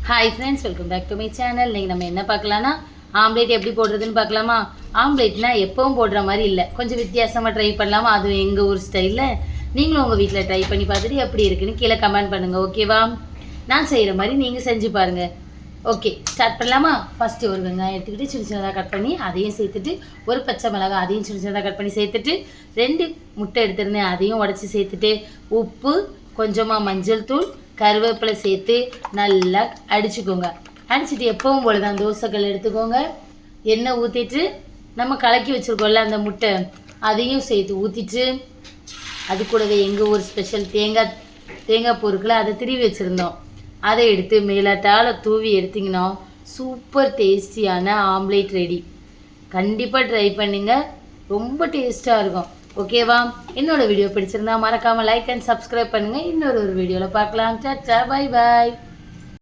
Hi friends, welcome back to my channel. இன்றைக்கி நம்ம என்ன பார்க்கலான்னா, ஆம்லேட் எப்படி போடுறதுன்னு பார்க்கலாமா. ஆம்லேட்னா எப்பவும் போடுற மாதிரி இல்லை, கொஞ்சம் வித்தியாசமாக ட்ரை பண்ணலாமா. அதுவும் எங்கள் ஊர் ஸ்டைலில். நீங்களும் உங்கள் வீட்டில் ட்ரை பண்ணி பார்த்துட்டு எப்படி இருக்குன்னு கீழே கமெண்ட் பண்ணுங்கள், ஓகேவா? நான் செய்கிற மாதிரி நீங்கள் செஞ்சு பாருங்கள். ஓகே, ஸ்டார்ட் பண்ணலாமா. ஃபஸ்ட்டு ஒரு வெங்காயம் எடுத்துக்கிட்டு சின்ன சின்னதாக கட் பண்ணி அதையும் சேர்த்துட்டு, ஒரு பச்சை மிளகாய் அதையும் சின்ன சின்னதாக கட் பண்ணி சேர்த்துட்டு, 2 முட்டை எடுத்துருந்தேன் அதையும் உடச்சி சேர்த்துட்டு, உப்பு, கொஞ்சமாக மஞ்சள் தூள், கருவேப்பிலை சேர்த்து நல்லா அடிச்சுக்கோங்க. அடிச்சுட்டு எப்பவும் போல தான் தோசைக்கல் எடுத்துக்கோங்க. எண்ணெய் ஊற்றிட்டு நம்ம கலக்கி வச்சுருக்கோம்ல அந்த முட்டை அதையும் சேர்த்து ஊற்றிட்டு, அது கூடவே எங்கள் ஊர் ஸ்பெஷல் தேங்காய் பூ இருக்குல்ல, அதை திருவி வச்சுருந்தோம். அதை எடுத்து மேலாட்டால் தூவி எடுத்திங்கன்னா சூப்பர் டேஸ்டியான ஆம்லேட் ரெடி. கண்டிப்பாக ட்ரை பண்ணுங்க, ரொம்ப டேஸ்ட்டாக இருக்கும். ஓகேவா? என்னோட வீடியோ பிடிச்சிருந்தா மறக்காமல் லைக் அண்ட் சப்ஸ்கிரைப் பண்ணுங்கள். இன்னொரு வீடியோவில் பார்க்கலாம். Tata, bye bye.